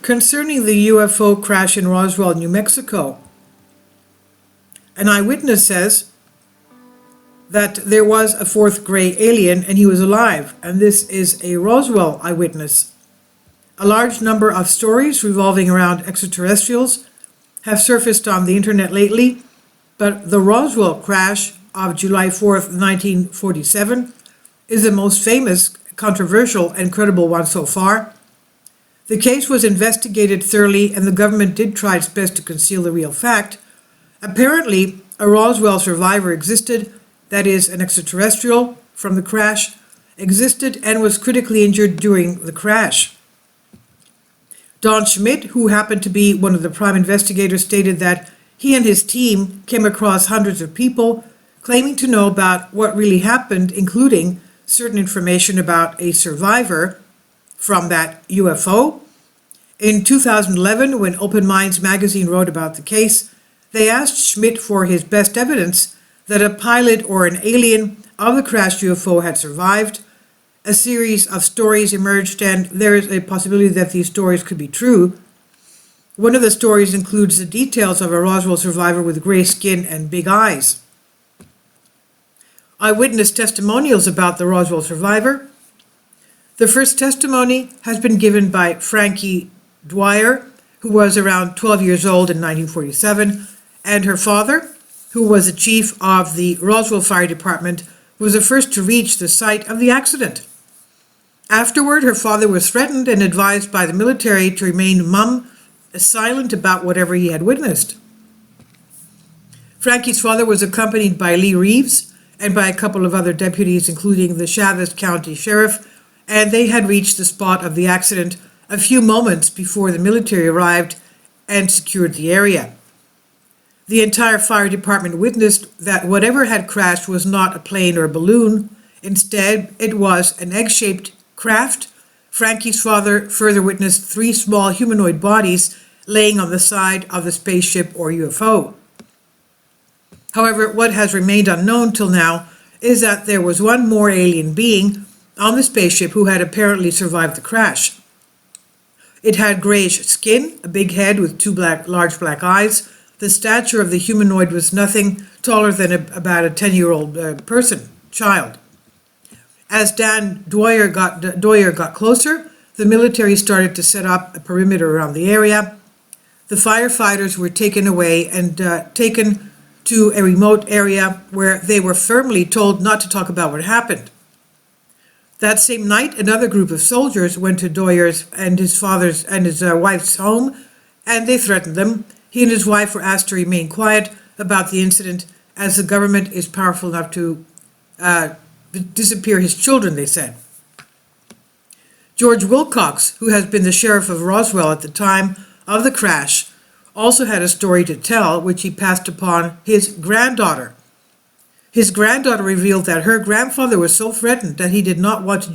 concerning the UFO crash in Roswell, New Mexico. An eyewitness says that there was a fourth gray alien and he was alive, and this is a Roswell eyewitness. A large number of stories revolving around extraterrestrials have surfaced on the internet lately, but the Roswell crash of July 4th, 1947 is the most famous, controversial, and credible one so far. The case was investigated thoroughly, and the government did try its best to conceal the real fact. Apparently, a Roswell survivor existed, that is, an extraterrestrial from the crash, existed and was critically injured during the crash. Don Schmidt, who happened to be one of the prime investigators, stated that he and his team came across hundreds of people claiming to know about what really happened, including certain information about a survivor from that UFO. In 2011, when Open Minds magazine wrote about the case, they asked Schmidt for his best evidence that a pilot or an alien of the crashed UFO had survived. A series of stories emerged, and there is a possibility that these stories could be true. One of the stories includes the details of a Roswell survivor with gray skin and big eyes. Eyewitness testimonials about the Roswell survivor. The first testimony has been given by Frankie Dwyer, who was around 12 years old in 1947, and her father, who was the chief of the Roswell Fire Department, was the first to reach the site of the accident. Afterward, her father was threatened and advised by the military to remain mum, silent about whatever he had witnessed. Frankie's father was accompanied by Lee Reeves and by a couple of other deputies, including the Chaves County Sheriff, and they had reached the spot of the accident a few moments before the military arrived and secured the area. The entire fire department witnessed that whatever had crashed was not a plane or a balloon. Instead, it was an egg-shaped craft. Frankie's father further witnessed 3 small humanoid bodies laying on the side of the spaceship or UFO. However, what has remained unknown till now is that there was one more alien being on the spaceship who had apparently survived the crash. It had grayish skin, a big head with 2 large black eyes. The stature of the humanoid was nothing taller than about a 10-year-old child. As Dan Dwyer got closer, the military started to set up a perimeter around the area. The firefighters were taken away and taken to a remote area where they were firmly told not to talk about what happened. That same night, another group of soldiers went to Dwyer's and his father's and his wife's home, and they threatened them. He and his wife were asked to remain quiet about the incident, as the government is powerful enough to disappear his children, they said. George Wilcox, who has been the sheriff of Roswell at the time of the crash, also had a story to tell, which he passed upon his granddaughter. His granddaughter revealed that her grandfather was so threatened that he did not want to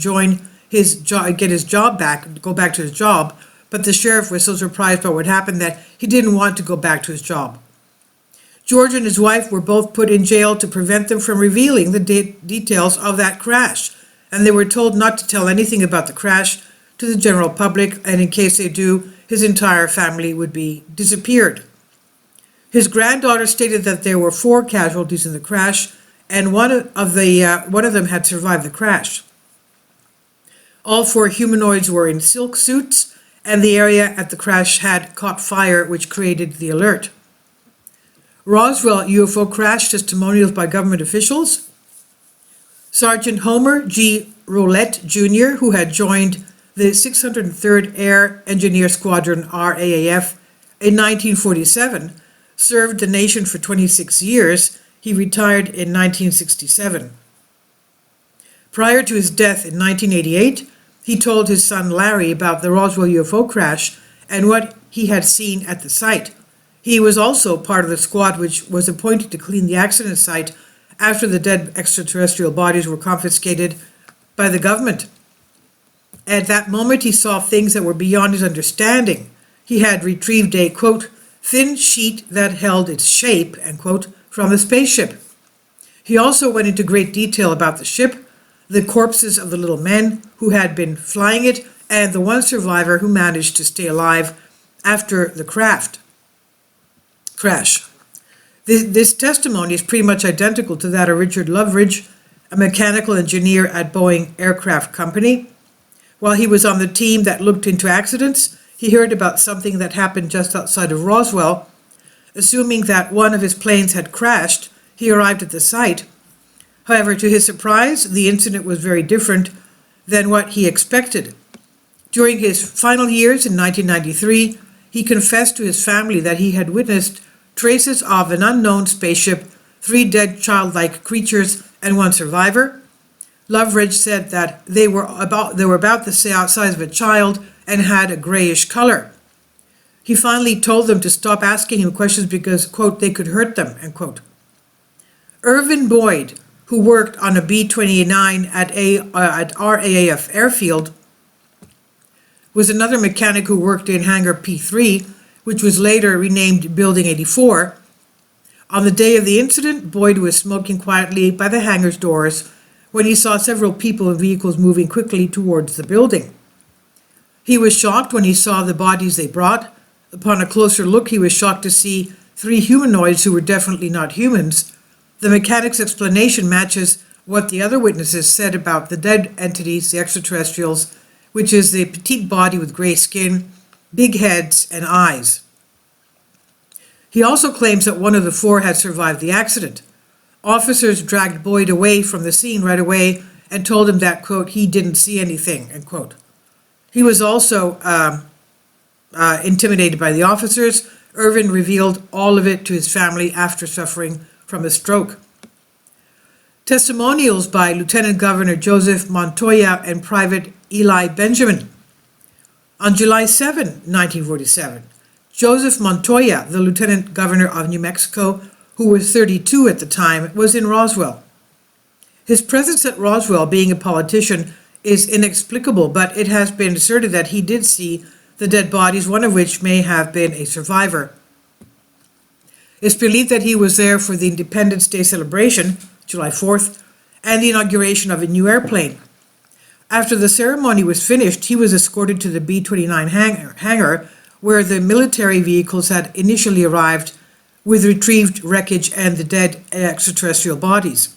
go back to his job, but the sheriff was so surprised by what happened that he didn't want to go back to his job. George and his wife were both put in jail to prevent them from revealing the details of that crash, and they were told not to tell anything about the crash to the general public, and in case they do, his entire family would be disappeared. His granddaughter stated that there were 4 casualties in the crash, and one of them had survived the crash. All 4 humanoids were in silk suits, and the area at the crash had caught fire, which created the alert. Roswell UFO crash testimonials by government officials. Sergeant Homer G. Roulette Jr., who had joined the 603rd Air Engineer Squadron RAAF in 1947, served the nation for 26 years. He retired in 1967. Prior to his death in 1988, he told his son Larry about the Roswell UFO crash and what he had seen at the site. He was also part of the squad which was appointed to clean the accident site after the dead extraterrestrial bodies were confiscated by the government. At that moment, he saw things that were beyond his understanding. He had retrieved a, quote, thin sheet that held its shape, end quote, from the spaceship. He also went into great detail about the ship, the corpses of the little men who had been flying it, and the one survivor who managed to stay alive after the crash. This testimony is pretty much identical to that of Richard Loveridge, a mechanical engineer at Boeing Aircraft Company. While he was on the team that looked into accidents, he heard about something that happened just outside of Roswell. Assuming that one of his planes had crashed, he arrived at the site. However, to his surprise, the incident was very different than what he expected. During his final years in 1993, he confessed to his family that he had witnessed traces of an unknown spaceship, 3 dead childlike creatures, and 1 survivor. Loveridge said that they were about the size of a child and had a grayish color. He finally told them to stop asking him questions because, quote, they could hurt them, end quote. Irvin Boyd, who worked on a B-29 at RAAF airfield, was another mechanic who worked in Hangar P3, which was later renamed Building 84. On the day of the incident, Boyd was smoking quietly by the hangar's doors when he saw several people and vehicles moving quickly towards the building. He was shocked when he saw the bodies they brought. Upon a closer look, he was shocked to see 3 humanoids who were definitely not humans. The mechanic's explanation matches what the other witnesses said about the dead entities, the extraterrestrials, which is the petite body with gray skin, big heads, and eyes. He also claims that one of the 4 had survived the accident. Officers dragged Boyd away from the scene right away and told him that, quote, he didn't see anything, end quote. He was also intimidated by the officers. Irvin revealed all of it to his family after suffering from a stroke. Testimonials by Lieutenant Governor Joseph Montoya and Private Eli Benjamin. On July 7, 1947, Joseph Montoya, the Lieutenant Governor of New Mexico, who was 32 at the time, was in Roswell. His presence at Roswell, being a politician, is inexplicable, but it has been asserted that he did see the dead bodies, one of which may have been a survivor. It's believed that he was there for the Independence Day celebration, July 4th, and the inauguration of a new airplane. After the ceremony was finished, he was escorted to the B-29 hangar, where the military vehicles had initially arrived with retrieved wreckage and the dead extraterrestrial bodies.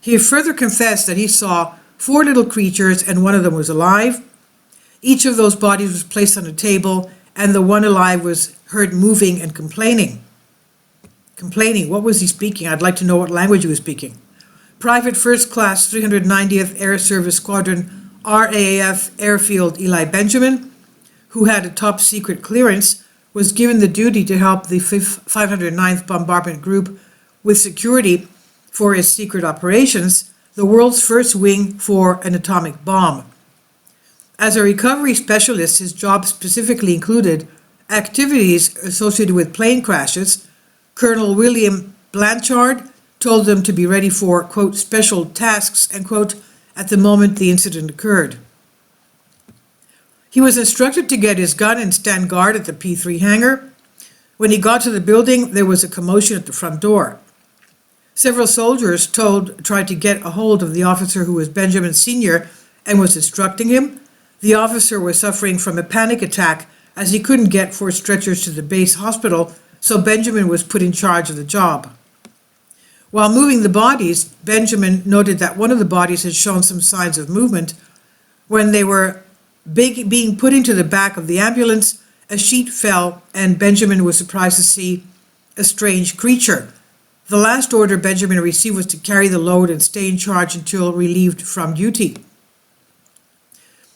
He further confessed that he saw 4 little creatures and one of them was alive. Each of those bodies was placed on a table and the one alive was heard moving and complaining. What was he speaking? I'd like to know what language he was speaking. Private First Class 390th Air Service Squadron RAAF Airfield Eli Benjamin, who had a top secret clearance, was given the duty to help the 509th Bombardment Group with security for its secret operations, the world's first wing for an atomic bomb. As a recovery specialist, his job specifically included activities associated with plane crashes. Colonel William Blanchard told them to be ready for, quote, special tasks, end quote, at the moment the incident occurred. He was instructed to get his gun and stand guard at the P3 hangar. When he got to the building, there was a commotion at the front door. Several soldiers tried to get a hold of the officer who was Benjamin Sr. and was instructing him. The officer was suffering from a panic attack as he couldn't get 4 stretchers to the base hospital, so Benjamin was put in charge of the job. While moving the bodies, Benjamin noted that one of the bodies had shown some signs of movement. When they were being put into the back of the ambulance, a sheet fell and Benjamin was surprised to see a strange creature. The last order Benjamin received was to carry the load and stay in charge until relieved from duty.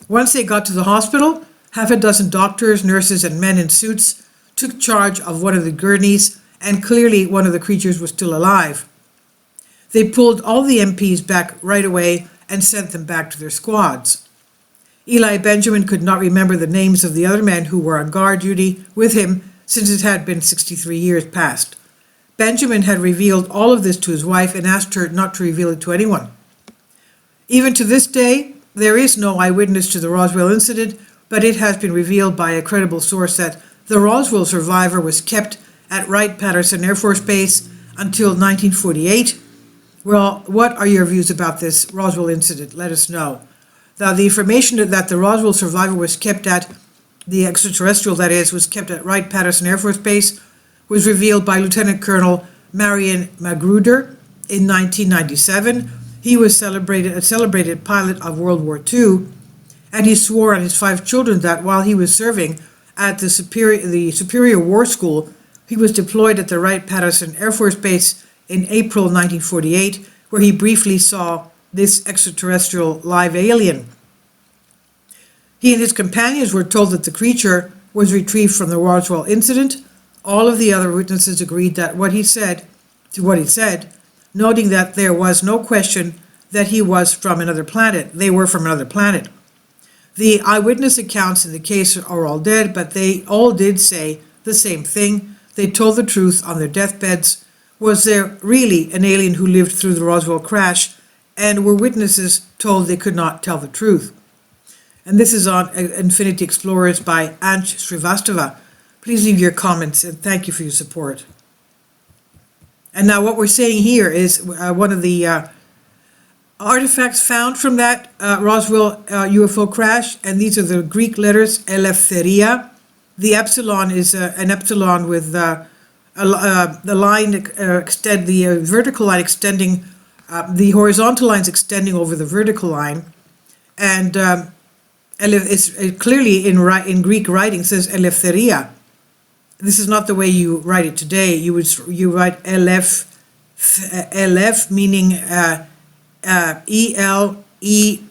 Once they got to the hospital, half a dozen doctors, nurses, and men in suits took charge of one of the gurneys, and clearly one of the creatures was still alive. They pulled all the MPs back right away and sent them back to their squads. Eli Benjamin could not remember the names of the other men who were on guard duty with him since it had been 63 years past. Benjamin had revealed all of this to his wife and asked her not to reveal it to anyone. Even to this day, there is no eyewitness to the Roswell incident, but it has been revealed by a credible source that the Roswell survivor was kept at Wright-Patterson Air Force Base until 1948. Well, what are your views about this Roswell incident? Let us know. Now, the information that the Roswell survivor was kept at the extraterrestrial that is, was kept at Wright-Patterson Air Force Base, was revealed by Lieutenant Colonel Marion Magruder in 1997. He was a celebrated pilot of World War II, and he swore on his 5 children that while he was serving at the Superior War School, he was deployed at the Wright-Patterson Air Force Base in April 1948, where he briefly saw this extraterrestrial live alien. He and his companions were told that the creature was retrieved from the Roswell incident. All of the other witnesses agreed that what he said, noting that there was no question that he was from another planet. They were from another planet. The eyewitness accounts in the case are all dead, but they all did say the same thing. They told the truth on their deathbeds. Was there really an alien who lived through the Roswell crash? And were witnesses told they could not tell the truth? And this is on Infinity Explorers by Ansh Srivastava. Please leave your comments and thank you for your support. And now what we're saying here is one of the artifacts found from that Roswell UFO crash, and these are the Greek letters Eleftheria. The epsilon is an epsilon with the line the vertical line extending, the horizontal lines extending over the vertical line, and it's clearly in Greek writing says Eleftheria. This is not the way you write it today. You write Elef meaning E-L-E-U,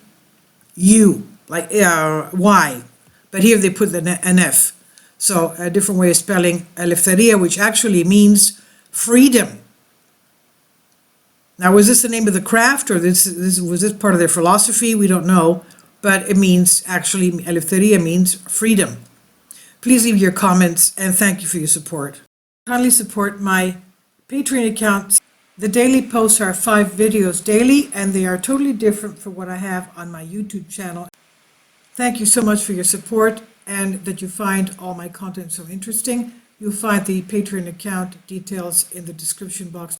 like Y, but here they put an F. So a different way of spelling Eleftheria, which actually means freedom. Now, was this the name of the craft, or was this part of their philosophy? We don't know, but it means, actually, Eleftheria means freedom. Please leave your comments, and thank you for your support. Kindly support my Patreon account. The daily posts are 5 videos daily, and they are totally different from what I have on my YouTube channel. Thank you so much for your support, and that you find all my content so interesting. You'll find the Patreon account details in the description box.